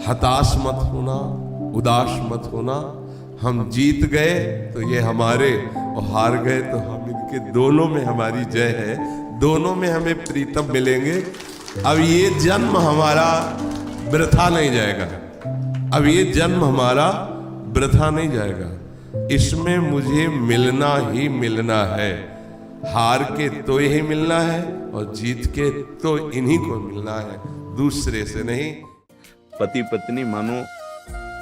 हताश मत होना, उदास मत होना। हम जीत गए तो ये हमारे, और हार गए तो हम इनके, दोनों में हमारी जय है, दोनों में हमें प्रीतम मिलेंगे। अब ये जन्म हमारा वृथा नहीं जाएगा, अब ये जन्म हमारा वृथा नहीं जाएगा। इसमें मुझे मिलना ही मिलना है। हार के तो यही मिलना है और जीत के तो इन्हीं को मिलना है, दूसरे से नहीं। पति पत्नी मानो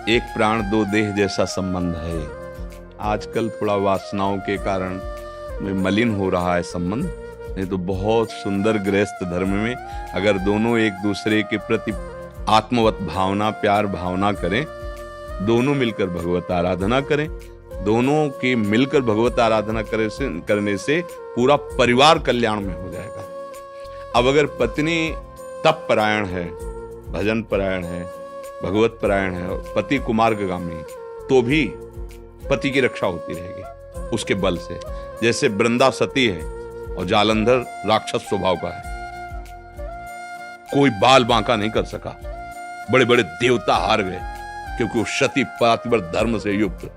एक प्राण दो देह जैसा संबंध है। आजकल थोड़ा वासनाओं के कारण में मलिन हो रहा है संबंध, नहीं तो बहुत सुंदर गृहस्थ धर्म में अगर दोनों एक दूसरे के प्रति आत्मवत भावना, प्यार भावना करें, दोनों मिलकर भगवत आराधना करें, दोनों के मिलकर भगवत आराधना करने से पूरा परिवार कल्याण में हो जाएगा। अब अगर पत्नी तप परायण है, भजन परायण है, भगवत परायण है और पति कुमार्गगामी, तो भी पति की रक्षा होती रहेगी उसके बल से। जैसे वृंदा सती है और जालंधर राक्षस स्वभाव का है, कोई बाल बांका नहीं कर सका, बड़े बड़े देवता हार गए क्योंकि वो सती पातिव्रत धर्म से युक्त।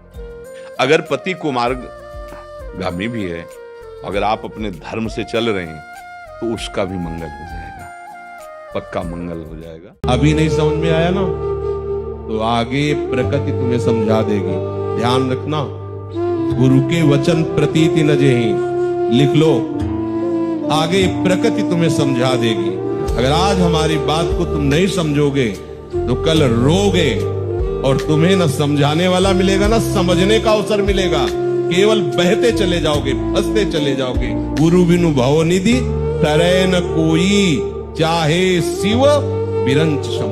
अगर पति कुमार्गगामी भी है, अगर आप अपने धर्म से चल रहे हैं तो उसका भी मंगल हो जाएगा, पक्का मंगल हो जाएगा। अभी नहीं समझ में आया ना, तो आगे प्रकृति तुम्हें समझा देगी। ध्यान रखना, गुरु के वचन प्रतीति न जेहि, लिख लो, आगे प्रकृति तुम्हें समझा देगी। अगर आज हमारी बात को तुम नहीं समझोगे तो कल रोगे, और तुम्हें न समझाने वाला मिलेगा न समझने का अवसर मिलेगा, केवल बहते चले जाओगे, फंसते चले जाओगे। गुरु बिनु भव निधि तरय न कोई, चाहे शिव बिरंच सम।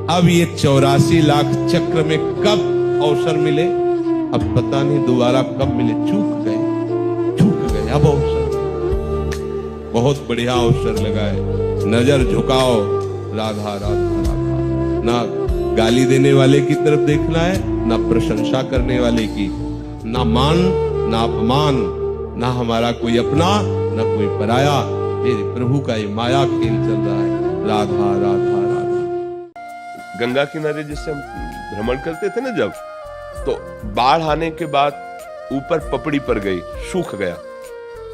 अब ये 84 लाख चक्र में कब अवसर मिले, अब पता नहीं दोबारा कब मिले। चूक गए अब अवसर, बहुत बढ़िया अवसर लगा है। नजर झुकाओ, राधा राधा राधा। ना गाली देने वाले की तरफ देखना है, ना प्रशंसा करने वाले की, ना मान ना अपमान, ना हमारा कोई अपना ना कोई पराया। मेरे प्रभु का ये माया खेल चल रहा है। राधा राधा राधा। गंगा किनारे जिससे हम भ्रमण करते थे ना जब, तो बाढ़ आने के बाद ऊपर पपड़ी पर गई, सूख गया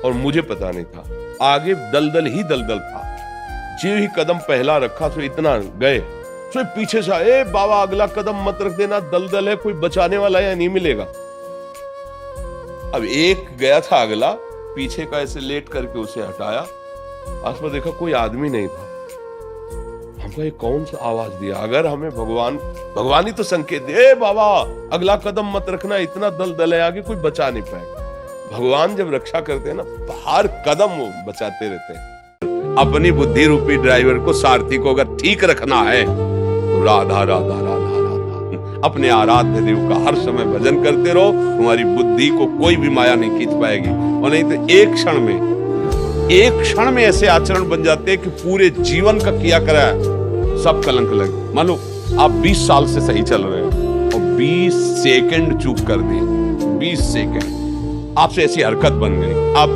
और मुझे पता नहीं था, आगे दलदल ही दलदल था। जो ही कदम पहला रखा तो इतना गए, तो पीछे से ए बाबा अगला कदम मत रख देना, दलदल है, कोई बचाने वाला या नहीं मिलेगा। अब एक गया था अगला, पीछे का ऐसे लेट करके उसे हटाया, आसपास देखा कोई आदमी नहीं था। हमको ये कौन सा आवाज दिया? अगर हमें भगवान ही तो संकेत दे, बाबा अगला कदम मत रखना, इतना दलदल है आगे, कोई बचा नहीं पाएगा। भगवान जब रक्षा करते हैं ना, हर कदम वो बचाते रहते हैं। अपनी बुद्धि रूपी ड्राइवर को, सारथी को अगर ठीक रखना है तो राधा राधा राधा राधा, अपने आराध्य देव का हर समय भजन करते रहो। तुम्हारी बुद्धि को कोई भी माया नहीं खींच पाएगी, और नहीं तो एक क्षण में ऐसे आचरण बन जाते हैं कि पूरे जीवन का किया करा सब कलंक लगे। मान लो आप 20 साल से सही चल रहे हो और 20 सेकंड चूक कर दिए, 20 सेकंड आपसे ऐसी हरकत बन गई, आप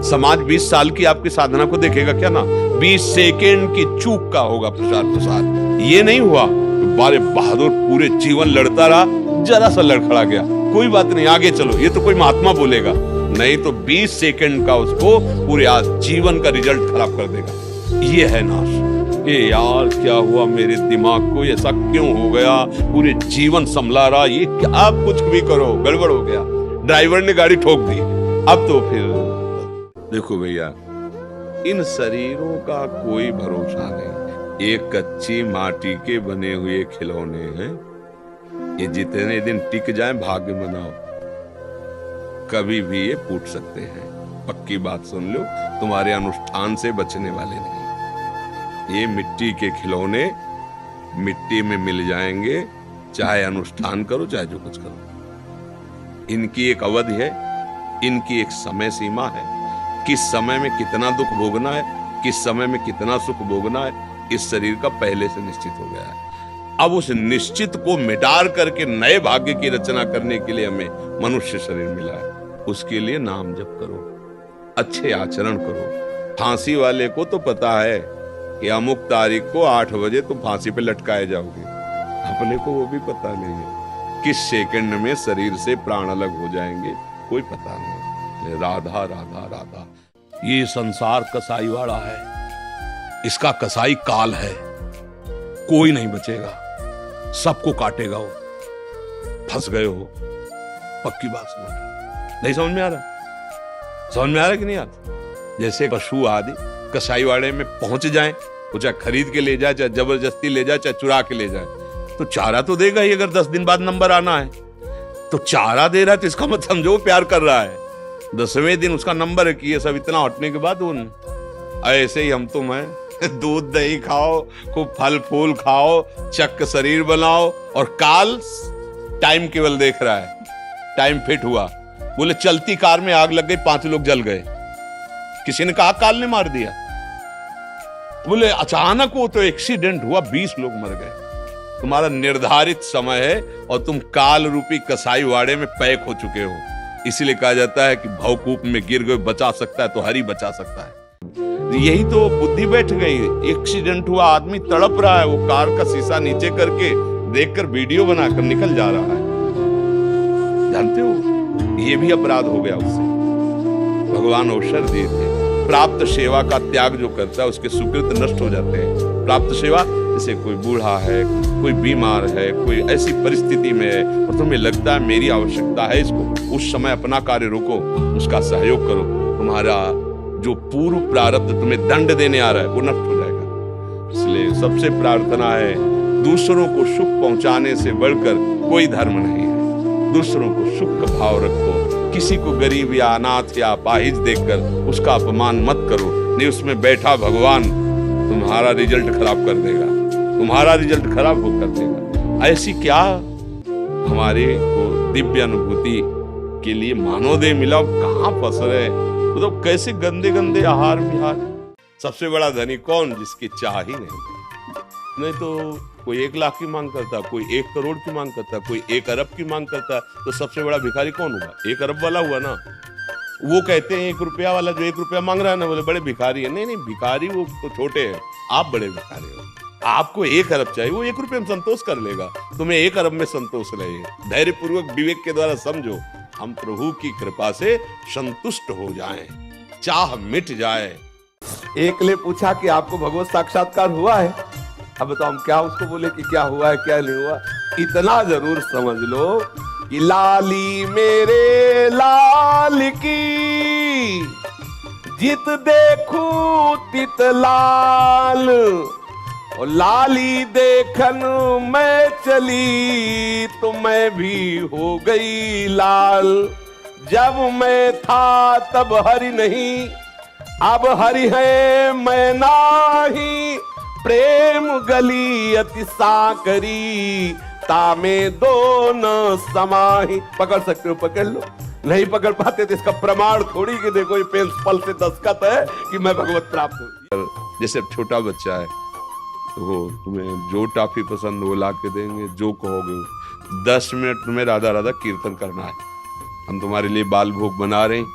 समाज 20 साल की आपकी साधना को देखेगा क्या ना? 20 सेकंड की चूक का होगा प्रसाद। ये नहीं हुआ बारे बहादुर पूरे जीवन लड़ता रहा, जरा सा लड़खड़ा गया, कोई बात नहीं आगे चलो, ये तो कोई महात्मा बोलेगा, नहीं तो 20 सेकंड का उसको पूरे आज जीवन का रिजल्ट खराब कर देगा। ये है नाश। ये यार क्या हुआ मेरे दिमाग को, ऐसा क्यों हो गया? पूरे जीवन संभला रहा, ये क्या? आप कुछ भी करो गड़बड़ हो गया, ड्राइवर ने गाड़ी ठोक दी। अब तो फिर देखो भैया, इन शरीरों का कोई भरोसा नहीं। एक कच्ची माटी के बने हुए खिलौने हैं, ये जितने दिन टिक जाए भाग्य मनाओ, कभी भी ये फूट सकते हैं। पक्की बात सुन लो, तुम्हारे अनुष्ठान से बचने वाले नहीं। ये मिट्टी के खिलौने मिट्टी में मिल जाएंगे, चाहे अनुष्ठान करो चाहे जो कुछ करो। इनकी एक अवधि है, इनकी एक समय सीमा है। किस समय में कितना दुख भोगना है, किस समय में कितना सुख भोगना है, इस शरीर का पहले से निश्चित हो गया है। अब उस निश्चित को मिटार करके नए भाग्य की रचना करने के लिए हमें मनुष्य शरीर मिला है। उसके लिए नाम जप करो, अच्छे आचरण करो। फांसी वाले को तो पता है कि अमुक तारीख को 8 बजे तुम फांसी पे लटकाए जाओगे। अपने को वो भी पता नहीं है किस सेकंड में शरीर से प्राण अलग हो जाएंगे, कोई पता नहीं। राधा राधा राधा। ये संसार कसाई वाला है, इसका कसाई काल है, कोई नहीं बचेगा, सबको काटेगा वो। फंस गए हो, पक्की बात समझ। नहीं समझ में आ रहा? समझ में आ रहा कि नहीं आ रहा? जैसे पशु आदि कसाई वाड़े में पहुंच जाएं, वो चाहे खरीद के ले जाए, चाहे जबरदस्ती ले जाए, चाहे चुरा के ले जाए, तो चारा तो देगा ही। अगर 10 दिन बाद नंबर आना है तो चारा दे रहा है, तो इसका मतलब समझो वो प्यार कर रहा है। 10वें दिन उसका नंबर है कि ये सब इतना हटने के बाद उन ऐसे ही हम तुम हैं। दूध दही खाओ, खूब फल फूल खाओ, चक्क शरीर बनाओ, और काल टाइम केवल देख रहा है। टाइम फिट हुआ, बोले चलती कार में आग लग गई, 5 लोग जल गए। किसी ने कहा काल ने मार दिया। बोले अचानक वो तो एक्सीडेंट हुआ, 20 लोग मर गए। तुम्हारा निर्धारित समय है और तुम काल रूपी कसाई वाड़े में पैक हो चुके हो। इसीलिए कहा जाता है कि भवकूप में गिर गए, बचा सकता है तो हरि बचा सकता है। यही तो बुद्धि बैठ गई। एक्सीडेंट हुआ, आदमी तड़प रहा है, वो कार का शीशा नीचे करके देखकर वीडियो बनाकर निकल जा रहा है। जानते हो, ये भी अपराध हो गया उससे। भगवान अवसर दिए थे। प्राप्त सेवा का त्याग जो करता है उसके सुकृत नष्ट हो जाते हैं। प्राप्त सेवा, जैसे कोई बूढ़ा है, कोई बीमार है, कोई ऐसी परिस्थिति में है और तुम्हें लगता है मेरी आवश्यकता है इसको, उस समय अपना कार्य रोको, उसका सहयोग करो। तुम्हारा जो पूर्व प्रारब्ध तुम्हें दंड देने आ रहा है वो नष्ट हो जाएगा। इसलिए सबसे प्रार्थना है, दूसरों को सुख पहुंचाने से बढ़कर कोई धर्म नहीं है। दूसरों को सुख का भाव रखो। किसी को गरीब या अनाथ या अपाहिज देखकर उसका अपमान मत करो, नहीं उसमें बैठा भगवान तुम्हारा रिजल्ट खराब कर देगा, तुम्हारा रिजल्ट खराब हो कर देगा। ऐसी क्या हमारे को दिव्य अनुभूति के लिए मानवदेह मिला, कहाँ फंस रहे, तो कैसे गंदे गंदे आहार विहार। सबसे बड़ा धनी कौन? जिसकी चाह ही नहीं तो कोई 1 लाख की मांग करता, कोई 1 करोड़ की मांग करता, कोई 1 अरब की मांग करता, तो सबसे बड़ा भिखारी कौन हुआ? 1 अरब वाला हुआ ना। वो कहते हैं 1 रुपया वाला जो 1 रुपया मांग रहा है ना, बोले बड़े भिखारी है। नहीं, भिखारी वो तो छोटे हैं, आप बड़े भिखारी हो। आपको 1 अरब चाहिए, वो 1 रुपये में संतोष कर लेगा, तुम्हें 1 अरब में संतोष रहे। धैर्य पूर्वक विवेक के द्वारा समझो, हम प्रभु की कृपा से संतुष्ट हो जाएं, चाह मिट जाए। एक ने पूछा कि आपको भगवत साक्षात्कार हुआ है? अब बताओ हम क्या उसको बोले कि क्या हुआ है क्या नहीं हुआ। इतना जरूर समझ लो कि लाली मेरे लाल की, जित देखू तित लाल, और लाली देखन मैं चली तो मैं भी हो गई लाल। जब मैं था तब हरि नहीं, अब हरि है मैं नाही, प्रेम गली अति साकरी, तामे दो न समाही। पकड़ सकते हो पकड़ लो, नहीं पकड़ पाते तो इसका प्रमाण थोड़ी कि देखो ये पेंसिल से दस्तखत है कि मैं भगवत प्राप्त हूं। जैसे छोटा बच्चा है तो तुम्हें जो टॉफी पसंद हो ला के देंगे, जो कहोगे। 10 मिनट तुम्हें राधा राधा कीर्तन करना है, हम तुम्हारे लिए बाल भोग बना रहे हैं,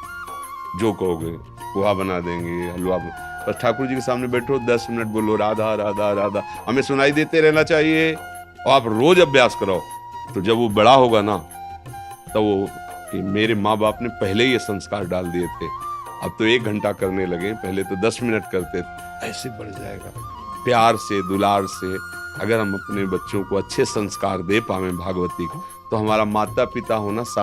जो कहोगे पोहा बना देंगे, हलवा। बस ठाकुर जी के सामने बैठो, 10 मिनट बोलो राधा राधा राधा, हमें सुनाई देते रहना चाहिए। और आप रोज अभ्यास करो, तो जब वो बड़ा होगा ना, तो वो मेरे माँ बाप ने पहले ही ये संस्कार डाल दिए थे, अब तो 1 घंटा करने लगे, पहले तो 10 मिनट करते थे। ऐसे बढ़ जाएगा। प्यार से दुलार से अगर हम अपने बच्चों को अच्छे संस्कार दे पावे भागवती को, तो हमारा माता पिता होना